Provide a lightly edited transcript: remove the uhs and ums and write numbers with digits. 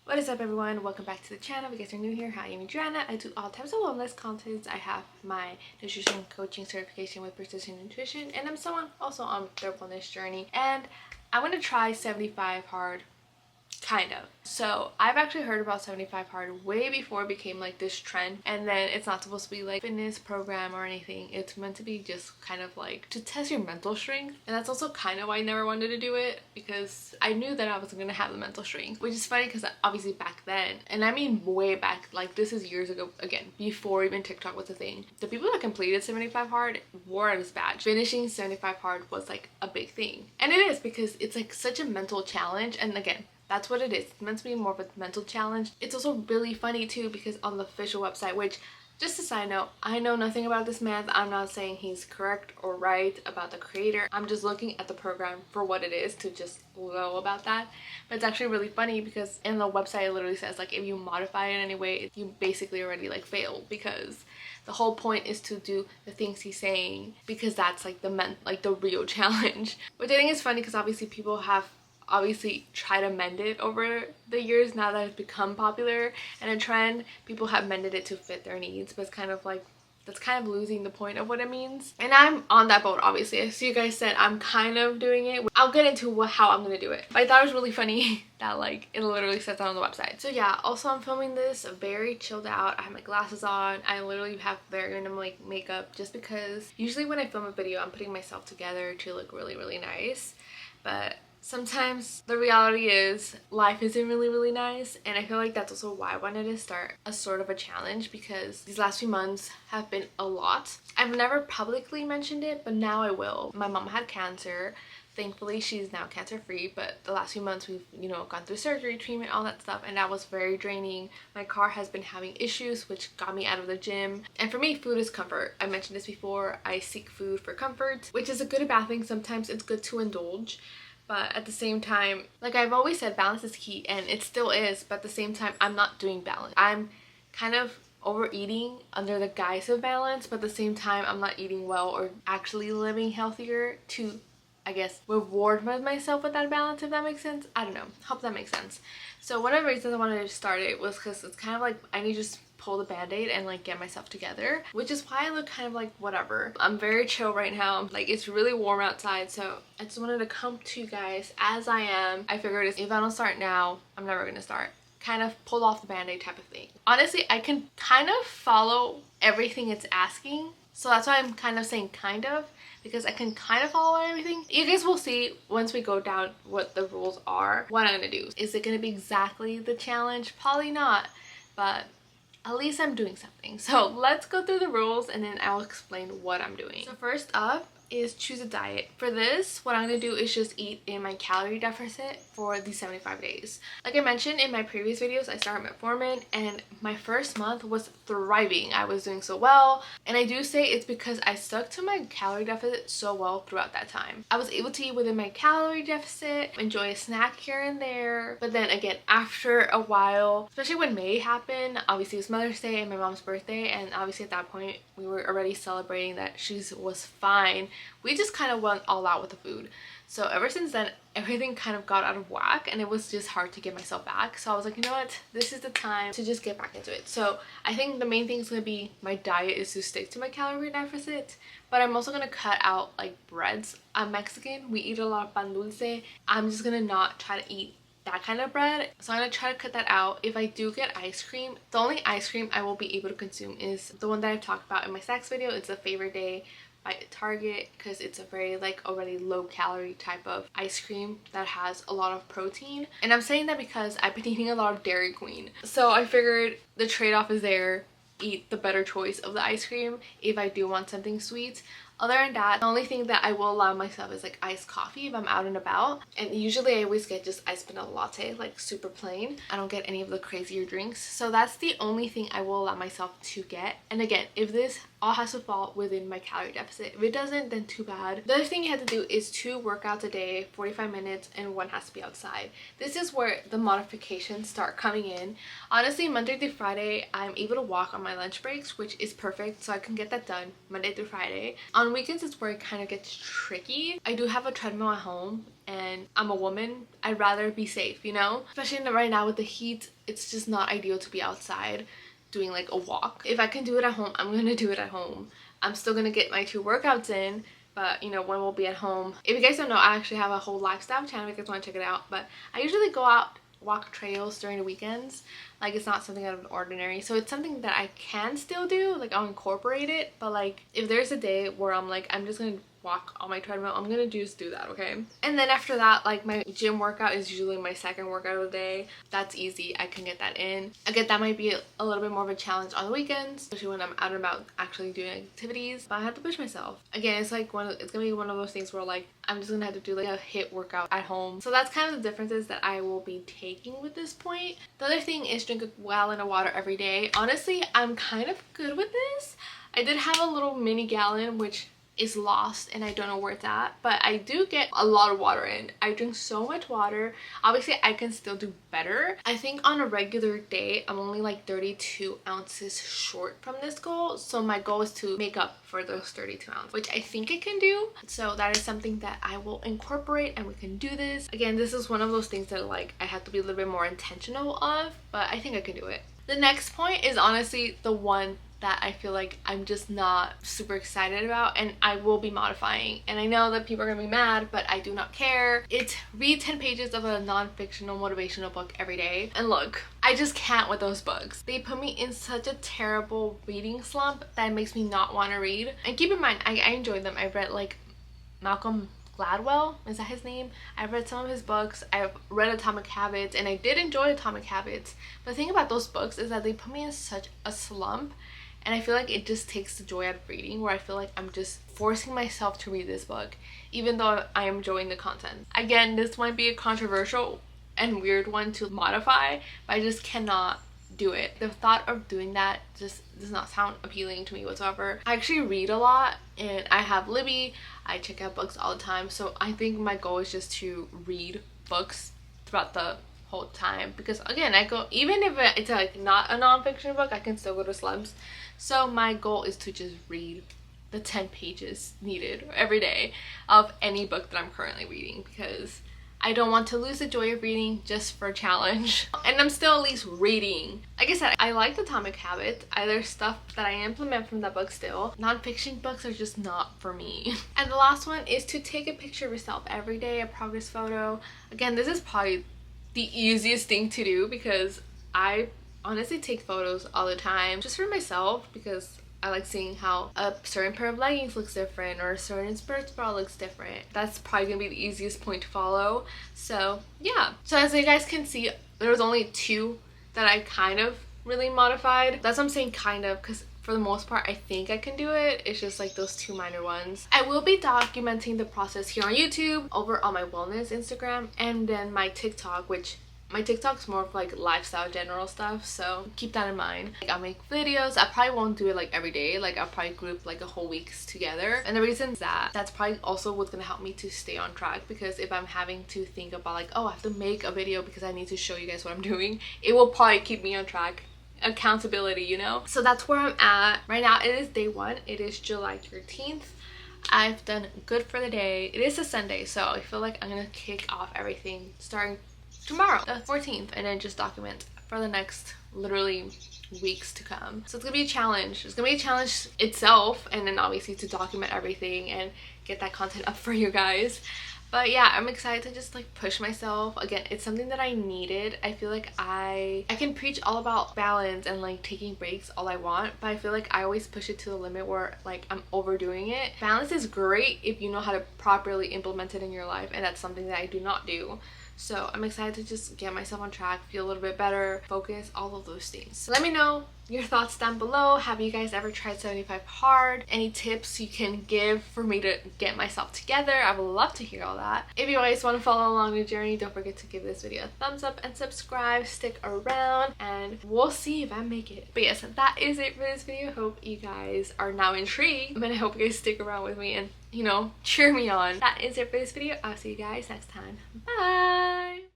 What is up everyone? Welcome back to the channel. If you guys are new here, hi, I'm Adriana. I do all types of wellness content. I have my nutrition coaching certification with Precision Nutrition, and I'm someone also on their wellness journey, and I want to try 75 hard. Kind of. So I've actually heard about 75 hard way before it became like this trend, and then it's not supposed to be like fitness program or anything. It's meant to be just kind of like to test your mental strength, and that's also kind of why I never wanted to do it, because I knew that I wasn't gonna have the mental strength, which is funny because obviously back then, and I mean way back, like this is years ago, again before even TikTok was a thing, the people that completed 75 hard wore out his badge. Finishing 75 hard was like a big thing, and it is because it's like such a mental challenge, and again, that's what it is. It's meant to be more of a mental challenge. It's also really funny too because on the official website, which, just a side note, I know nothing about this man. I'm not saying he's correct or right about the creator. I'm just looking at the program for what it is to just know about that. But it's actually really funny because in the website it literally says like if you modify it in any way, you basically already like failed, because the whole point is to do the things he's saying, because that's like the real challenge. Which I think is funny because obviously people have try to mend it over the years now that it's become popular and a trend. People have mended it to fit their needs, but it's kind of like that's kind of losing the point of what it means, and I'm on that boat. Obviously, as you guys said, I'm kind of doing it. I'll get into how I'm gonna do it, but I thought it was really funny that like it literally says that on the website. So yeah, also I'm filming this very chilled out. I have my glasses on. I literally have very random like makeup, just because usually when I film a video I'm putting myself together to look really nice, but sometimes the reality is life isn't really nice, and I feel like that's also why I wanted to start a sort of a challenge, because these last few months have been a lot. I've never publicly mentioned it, but now I will. My mom had cancer. Thankfully she's now cancer free, but the last few months we've gone through surgery, treatment, all that stuff, and that was very draining. My car has been having issues, which got me out of the gym, and for me food is comfort. I mentioned this before. I seek food for comfort, which is a good and bad thing. Sometimes it's good to indulge, but at the same time, like I've always said, balance is key, and it still is, but at the same time I'm not doing balance. I'm kind of overeating under the guise of balance, but at the same time I'm not eating well or actually living healthier to, I guess, reward myself with that balance, if that makes sense. I don't know. Hope that makes sense. So one of the reasons I wanted to start it was because it's kind of like I need to just pull the band-aid and like get myself together, which is why I look kind of like whatever. I'm very chill right now. Like it's really warm outside, so I just wanted to come to you guys as I am. I figured if I don't start now, I'm never gonna start. Kind of pull off the band-aid type of thing. Honestly, I can kind of follow everything it's asking, so that's why I'm kind of saying kind of, because I can kind of follow everything. You guys will see once we go down what the rules are, what I'm gonna do. Is it gonna be exactly the challenge? Probably not, but at least I'm doing something. So let's go through the rules and then I'll explain what I'm doing. So first up is choose a diet. For this, what I'm gonna do is just eat in my calorie deficit for these 75 days. Like I mentioned in my previous videos, I started metformin and my first month was thriving. I was doing so well, and I do say it's because I stuck to my calorie deficit so well throughout that time. I was able to eat within my calorie deficit, enjoy a snack here and there, but then again after a while, especially when May happened, obviously it was Mother's Day and my mom's birthday, and obviously at that point we were already celebrating that she was fine. We just kind of went all out with the food. So ever since then, everything kind of got out of whack, and it was just hard to get myself back. So I was like, you know what, this is the time to just get back into it. So I think the main thing is going to be my diet is to stick to my calorie deficit, but I'm also going to cut out like breads. I'm Mexican, we eat a lot of pan dulce. I'm just going to not try to eat that kind of bread, so I'm gonna try to cut that out. If I do get ice cream, the only ice cream I will be able to consume is the one that I've talked about in my snacks video. It's a favorite day by Target, because it's a very like already low calorie type of ice cream that has a lot of protein, and I'm saying that because I've been eating a lot of Dairy Queen, so I figured the trade-off is there. Eat the better choice of the ice cream if I do want something sweet. Other than that, the only thing that I will allow myself is like iced coffee if I'm out and about, and usually I always get just iced vanilla latte, like super plain. I don't get any of the crazier drinks, so that's the only thing I will allow myself to get. And again, if this all has to fall within my calorie deficit. If it doesn't, then too bad. The other thing you have to do is 2 workouts a day, 45 minutes, and 1 has to be outside. This is where the modifications start coming in. Honestly, Monday through Friday, I'm able to walk on my lunch breaks, which is perfect, so I can get that done Monday through Friday. On weekends, it's where it kind of gets tricky. I do have a treadmill at home, and I'm a woman. I'd rather be safe, you know? Especially right now with the heat, it's just not ideal to be outside doing like a walk. If I can do it at home, I'm gonna do it at home. I'm still gonna get my 2 workouts in, but you know, one will be at home. If you guys don't know, I actually have a whole lifestyle channel if you guys want to check it out, but I usually go out walk trails during the weekends. Like, it's not something out of the ordinary, so it's something that I can still do. Like, I'll incorporate it, but like if there's a day where I'm like, I'm just gonna walk on my treadmill, I'm gonna just do that, okay? And then after that, like, my gym workout is usually my second workout of the day. That's easy, I can get that in. Again, that might be a little bit more of a challenge on the weekends, especially when I'm out and about actually doing activities, but I have to push myself. Again, it's like it's gonna be one of those things where like I'm just gonna have to do like a HIIT workout at home. So that's kind of the differences that I will be taking with this point. The other thing is drink a gallon of water every day. Honestly, I'm kind of good with this. I did have a little mini gallon which is lost and I don't know where it's at, but I do get a lot of water in. I drink so much water. Obviously I can still do better. I think on a regular day I'm only like 32 ounces short from this goal, so my goal is to make up for those 32 ounces, which I think I can do. So that is something that I will incorporate and we can do this. Again, this is one of those things that like I have to be a little bit more intentional of, but I think I can do it. The next point is honestly the one that I feel like I'm just not super excited about, and I will be modifying. And I know that people are gonna be mad, but I do not care. It's read 10 pages of a non-fictional motivational book every day. And look, I just can't with those books. They put me in such a terrible reading slump that it makes me not want to read. And keep in mind, I enjoy them. I've read like Malcolm Gladwell, is that his name? I've read some of his books. I've read Atomic Habits, and I did enjoy Atomic Habits. But the thing about those books is that they put me in such a slump, and I feel like it just takes the joy out of reading, where I feel like I'm just forcing myself to read this book even though I am enjoying the content. Again, this might be a controversial and weird one to modify, but I just cannot do it. The thought of doing that just does not sound appealing to me whatsoever. I actually read a lot and I have Libby. I check out books all the time, so I think my goal is just to read books throughout the whole time, because again, I go, even if it's like not a non-fiction book, I can still go to slumps. So my goal is to just read the 10 pages needed every day of any book that I'm currently reading, because I don't want to lose the joy of reading just for a challenge. And I'm still at least reading. Like I said, I like Atomic Habits. There's stuff that I implement from that book still. Non-fiction books are just not for me. And the last one is to take a picture of yourself every day, a progress photo. Again, this is probably the easiest thing to do, because I honestly take photos all the time just for myself, because I like seeing how a certain pair of leggings looks different or a certain sports bra looks different. That's probably gonna be the easiest point to follow. So yeah, so as you guys can see, there was only 2 that I kind of really modified. That's what I'm saying kind of, because for the most part I think I can do it. It's just like those 2 minor ones. I will be documenting the process here on YouTube, over on my wellness Instagram, and then my TikTok, which my TikTok's more of like lifestyle general stuff, so keep that in mind. Like, I'll make videos. I probably won't do it like every day. Like, I'll probably group like a whole weeks together. And the reason is that that's probably also what's gonna help me to stay on track, because if I'm having to think about like, oh, I have to make a video because I need to show you guys what I'm doing, it will probably keep me on track. Accountability, you know? So that's where I'm at. Right now it is day 1. It is July 13th. I've done good for the day. It is a Sunday, so I feel like I'm gonna kick off everything starting tomorrow, the 14th, and then just document for the next literally weeks to come. So it's gonna be a challenge. It's gonna be a challenge itself, and then obviously to document everything and get that content up for you guys. But yeah, I'm excited to just like push myself. Again, it's something that I needed. I feel like I can preach all about balance and like taking breaks all I want, but I feel like I always push it to the limit where like I'm overdoing it. Balance is great if you know how to properly implement it in your life, and that's something that I do not do. So I'm excited to just get myself on track, feel a little bit better, focus, all of those things. So let me know your thoughts down below. Have you guys ever tried 75 hard? Any tips you can give for me to get myself together? I would love to hear all that. If you guys want to follow along the journey, don't forget to give this video a thumbs up and subscribe. Stick around and we'll see if I make it. But yes, that is it for this video. Hope you guys are now intrigued, and I hope you guys stick around with me and, you know, cheer me on. That is it for this video. I'll see you guys next time. Bye!